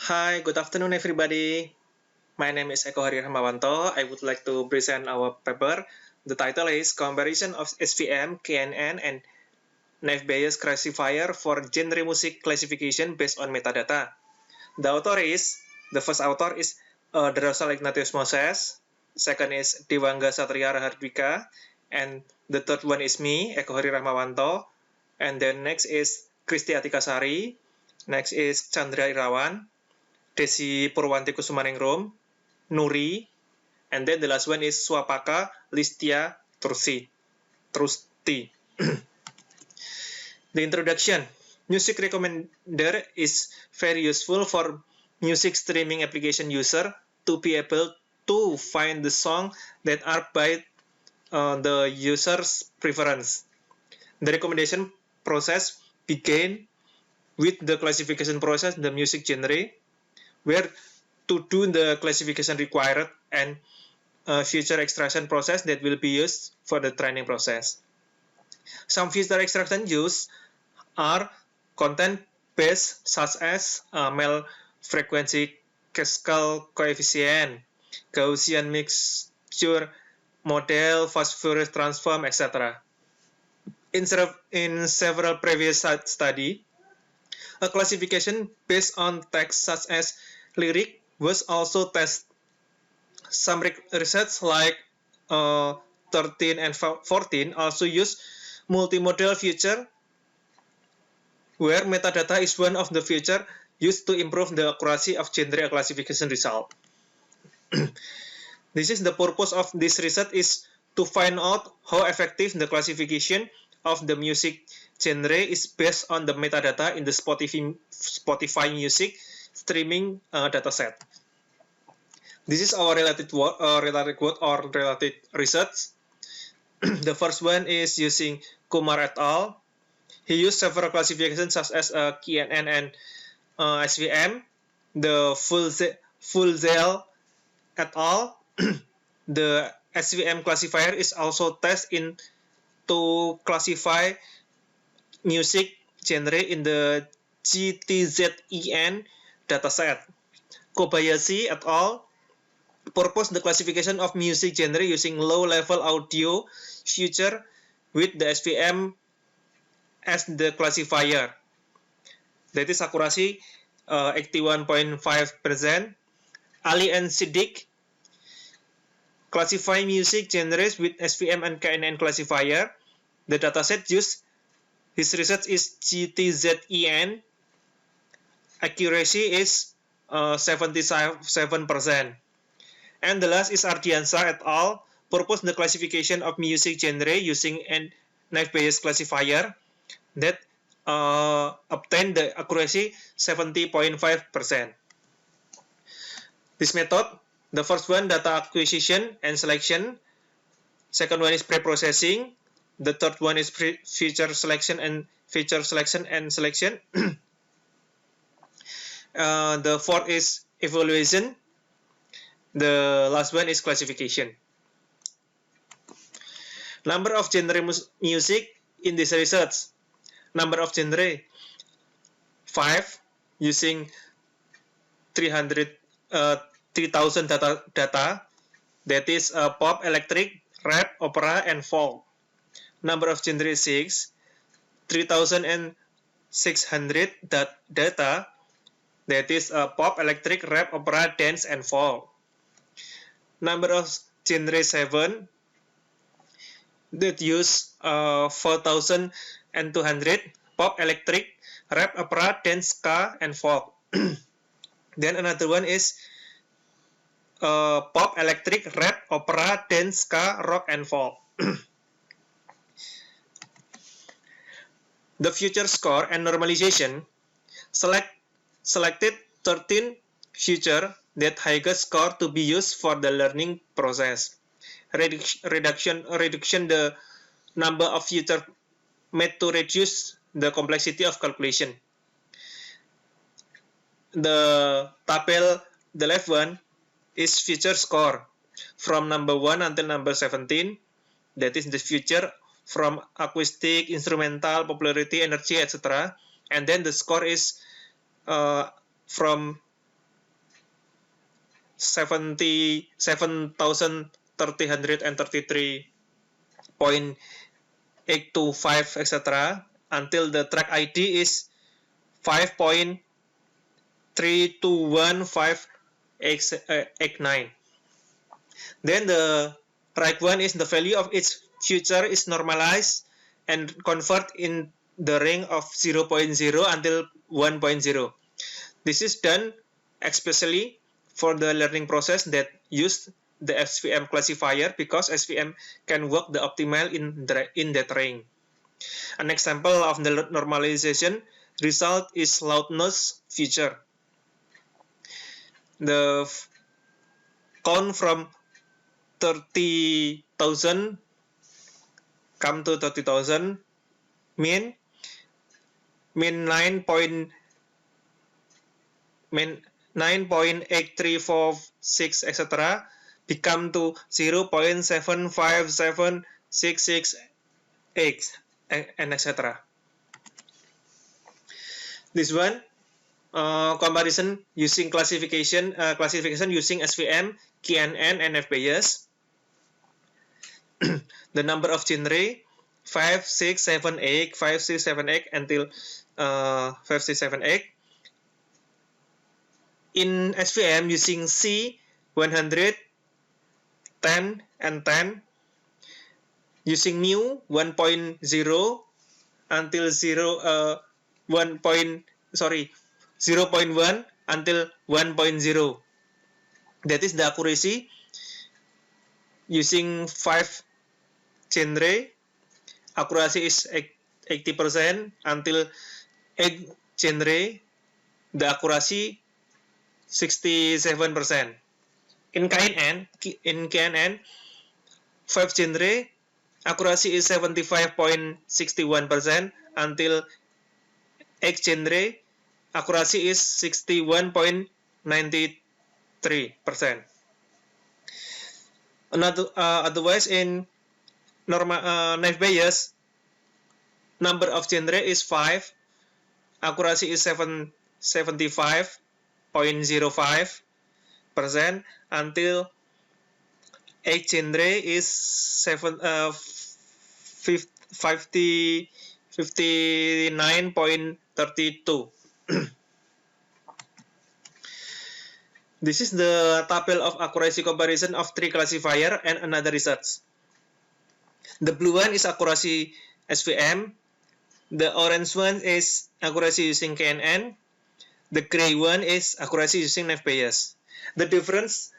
Hi, good afternoon, everybody. My name is Eko Hari Rahmawanto. I would like to present our paper. The title is Comparison of SVM, KNN, and Naive-Bayes Classifier for Genre Music Classification based on Metadata. The first author is Drosal Ignatius Moses. Second is Dewangga Satria Rahardwika. And the third one is me, Eko Hari Rahmawanto. And then next is Kristi Atikasari. Next is Chandra Irawan. Desi Purwanti Kusumaningrum, Nuri, and then the last one is Swapaka Listia Trusti. The introduction. Music Recommender is very useful for music streaming application user to be able to find the song that are by the user's preference. The recommendation process began with the classification process, the music genre, where to do the classification required and feature extraction process that will be used for the training process. Some feature extraction used are content-based, such as male frequency Keskal coefficient, Gaussian mixture model, fast Fourier transform, etc. In several previous studies, a classification based on text such as lyric was also tested. Some research like 13 and 14 also use multimodal feature, where metadata is one of the features used to improve the accuracy of genre classification result. This is the purpose of this research is to find out how effective the classification of the music genre is based on the metadata in the Spotify music streaming dataset. This is our related research. The first one is using Kumar et al. He used several classifications such as KNN and SVM. The Fulzel et al. The SVM classifier is also tested to classify music genre in the GTZEN dataset. Kobayashi et al. Proposed the classification of music genre using low-level audio feature with the SVM as the classifier. That is accuracy 81.5%. Ali and Siddiq classify music genres with SVM and KNN classifier. The dataset used his research is GTZEN. Accuracy is 77%. And the last is Ardiansa et al. Proposed the classification of music genre using a Naive-Bayes classifier that obtained the accuracy 70.5%. This method, the first one, data acquisition and selection. Second one is pre-processing. The third one is feature selection and selection. The fourth is evaluation. The last one is classification. Number of genre music in this research. Number of genre 5 using 3,000 data, that is pop, electric, rap, opera, and folk. Number of genre 6, 3,600 data, that is pop, electric, rap, opera, dance, and folk. Number of genre 7 that use 4,200 pop, electric, rap, opera, dance, ska, and folk. Then another one is pop, electric, rap, opera, dance, ska, rock, and folk. The future score and normalization selected 13 feature that highest score to be used for the learning process. Reduction the number of feature made to reduce the complexity of calculation. The tabel, the left one, is feature score from number 1 until number 17. That is the feature from acoustic, instrumental, popularity, energy, etc. And then the score is from 7,333.825, etc. until the track ID is 5.321589. Then the track 1 is the value of each feature is normalized and convert in the range of 0.0 until 1.0. This is done especially for the learning process that use the SVM classifier because SVM can work the optimal in that range. An example of the normalization result is loudness feature. The count from 30,000 come to 30,000 mean 9.8346, etc. become to 0.757668 and etc. This one comparison using classification using SVM, KNN, and FBS. The number of genre 5, 6, 7, 8, 5, 6, 7, 8 until 5, 6, 7, 8. In SVM using C 100, 10, and 10. Using mu 1.0 until 0.1 until 1.0. That is the accuracy. Using 5 genre, accuracy is 80% until 8 genre, the accuracy 67%. In KNN, 5 genre, accuracy is 75.61% until 8 genre, accuracy is 61.93%. Otherwise, in naive Bayes, number of genre is 5, accuracy is 75.05% until 8 genre is 59.32. This is the table of accuracy comparison of 3 classifier and another research. The blue one is accuracy SVM. The orange one is accuracy using KNN. The gray one is accuracy using naive Bayes. The difference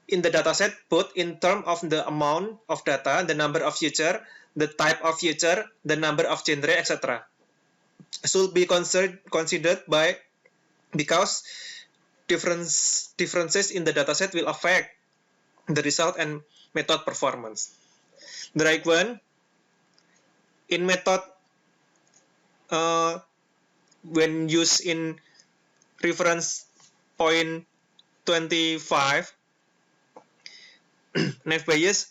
in the dataset, both in terms of the amount of data, the number of feature, the type of feature, the number of genre, etc., should be considered because differences in the dataset will affect the result and method performance. The right one, in method, when used in reference point 25, naive Bayes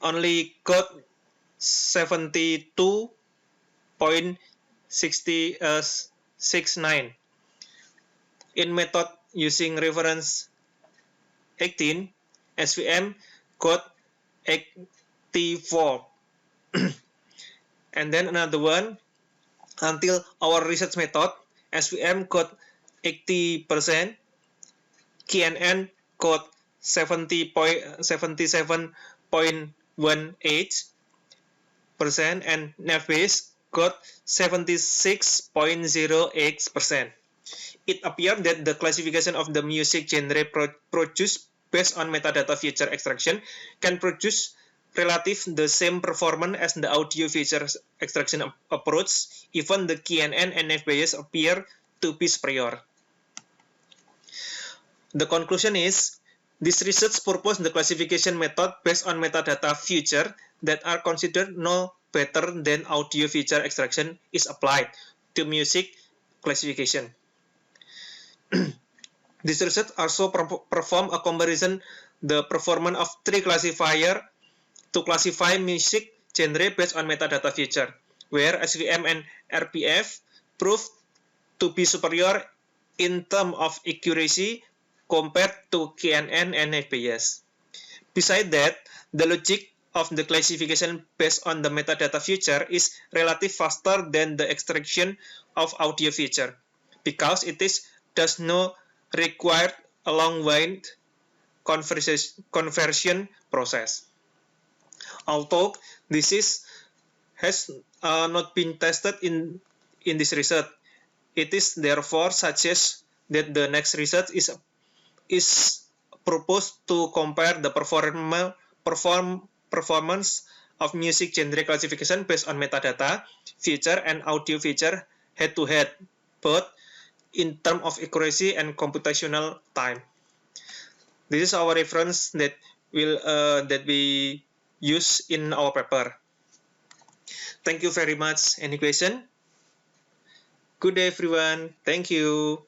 only got 72.69. In method using reference 18, SVM got 84. And then another one, until our research method, SVM got 80%, KNN got 77.18%, and naive Bayes got 76.08%. It appears that the classification of the music genre produced based on metadata feature extraction can produce relative the same performance as the audio feature extraction approach, even the KNN and naive Bayes appear to be superior. The conclusion is, this research proposed the classification method based on metadata feature that are considered no better than audio feature extraction is applied to music classification. This research also perform a comparison the performance of 3 classifier to classify music genre based on metadata feature, where SVM and RPF proved to be superior in terms of accuracy, compared to KNN and FPS. Besides that, the logic of the classification based on the metadata feature is relatively faster than the extraction of audio feature because does not require a long-winded conversion process. Although has not been tested in this research, it is therefore suggests that the next research is proposed to compare the performance of music genre classification based on metadata feature and audio feature head-to-head, both in terms of accuracy and computational time. This is our reference that we use in our paper. Thank you very much. Any question? Good day, everyone. Thank you.